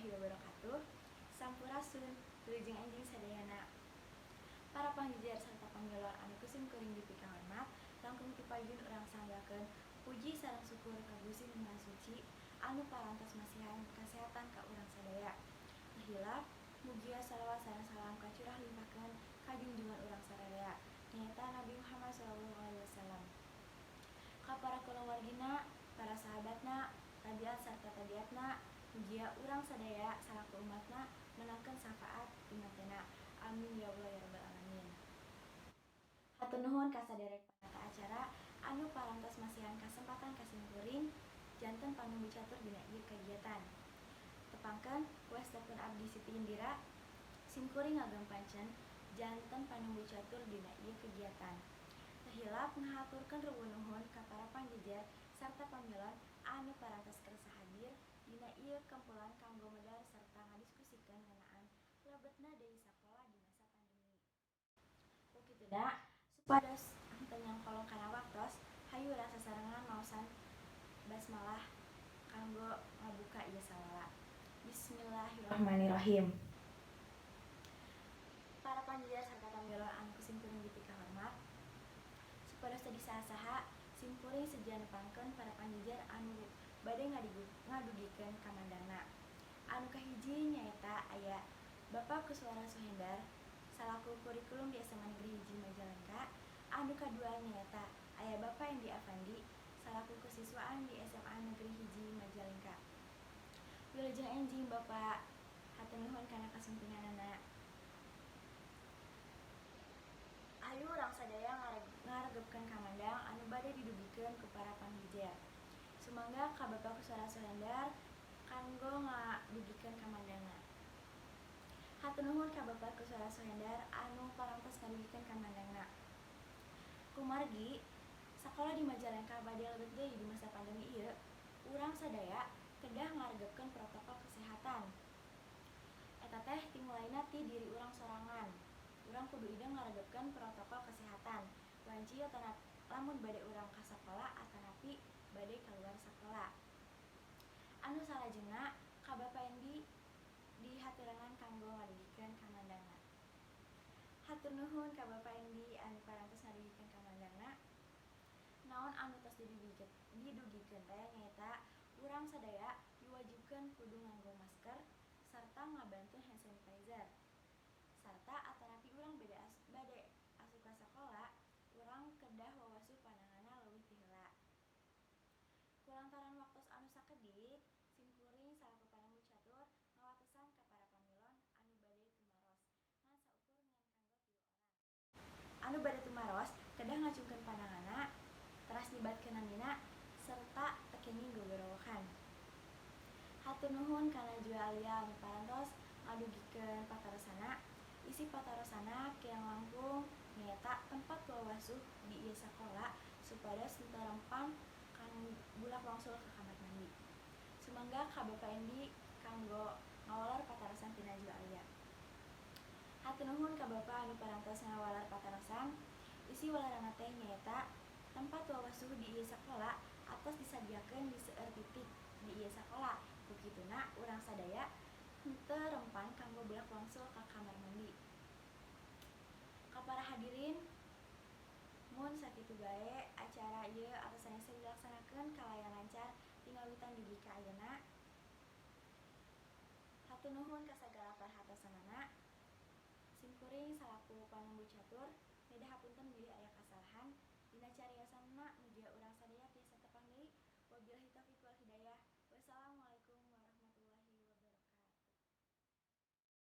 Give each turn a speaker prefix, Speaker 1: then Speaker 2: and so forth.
Speaker 1: warahmatullahi wabarakatuh. Sampurasun, wilujeng anjing sadayana. Para panggijar serta panggilor anu kusim kuring dipika hormat, langkung tipayun urang sanggakeun puji sareng syukur ka Gusti Maha Suci anu parantos masihan kasehatan ka urang sadaya. Tahilap mugia salawat sareng salam kacurah limpahkeun ka junjungan urang sadaya nyaeta Nabi Muhammad SAW. Ka para kulawargina, para sahabatna, tabiat sarta tabiatna, mugia urang sadaya salaku umatna menangkeun syafaat imantena. Amin ya Allah ya rabbal alamin. Hatur nuhun ka saderek panata acara anu parantos masihan kasempatan kasimkuring janten panumbu catur dina ieu kagiatan. Tepangkeun kuastakeun abdi Siti Indira simkuring ngagem pancen janten panumbu catur dina ieu kegiatan. Tahilap ngahaturkeun ruwun nuhun ka para panggijar sarta pamilon anu parantos kersa hadir dina ieu kumpulan kanggo medal sarta ngadiskusikeun ngeunaan lebetna deui sakola di masa pandemi. Ukituna supados henteu nyangkolong kana waktos, hayu urang sasarengan maosan basmalah kanggo ngabuka ieu salala. Bismillahirrahmanirrahim. Para panggijar sarta pamilon anu kusim kuring dipika hormat, supados teu disaha-saha simkuring sedia nepangkeun para panggijar anu bade ngadugikeun kamandangna. Anu kahiji nyaeta aya Bapak Kuswara Suhendar salaku kurikulum di SMA Negeri 1 Majalengka. Anu kadua nyaeta aya Bapak Endi Afandi salaku kesiswaan di SMA Negeri 1 Majalengka. Wilujeng enjing Bapak, hatur nuhun kana kasumpinganana. Hayu urang sadaya ngaregepkeun kamandang anu bade didugikeun ku para panggijar. Sumangga ka Bapak Kuswara Suhendar kanggo ngadugikeun kamandangna. Hatur nuhun ka Bapak Kuswara Suhendar anu parantos ngadugikeun kamandangna. Kumargi sakola di Majalengka bade lebet deui di masa pandemi ieu, urang sadaya kedah ngaregepkeun protokol kesehatan. Eta teh timulaina ti diri urang sorangan. Urang kudu ideung ngaregepkeun protokol kesehatan. Wanci lamun bade urang ka sakola atanapi bade kaluar sakola. Anu salajengna ka Bapak Endi dihaturangan kanggo ngadugikeun kamandangna. Hatur nuhun ka Bapak Endi anu parantos ngadugikeun kamandangna. Naon anu tos didugikeun teh nyaeta urang sadaya diwajibkeun kudu nganggo masker sarta ngabantu hand sanitizer. Sarta atanapi urang bade asup ka sakola, urang kedah wawasuh pananganna leuwih ti heula. Kulantaran waktos anu sakedik, simkuring salaku panumbu catur ngawatesan ka para pamilon anu bade tumaros ngan saukur ngan kanggo 3 orang. Anu bade tumaros kedah ngacungkeun pananganna, teras nyibatkeun namina serta teu kenging gogorowokan. Hatur nuhun kana jua alia anu parantos ngadugikeun patarosana. Isi patarosana keang langkung nyaeta tempat wawasuh di ieu sakola supados henteu rempang kang bulak wangsul ka kamar mandi. Sumangga ka Bapak Endi kanggo ngawalar patarosan ti Najwa Alia. Hatur nuhun ka Bapak anu parantos ngawalar patarosan. Isi walarana teh nyaeta tempat wawasuh di ieu sakola atos disadiakeun di seueur titik di ieu sakola. Kukituna urang sadaya henteu rempang kanggo bulak wangsul ka kamar mandi. Ka para hadirin, mun sakitu bae acara ieu atos sanesna dilaksanakeun kalayan lancar tingawitan dugi ka ayeuna. Hatur nuhun ka sagala perhatosanana. Simkuring salaku panumbu catur, nedah hapunten bilih aya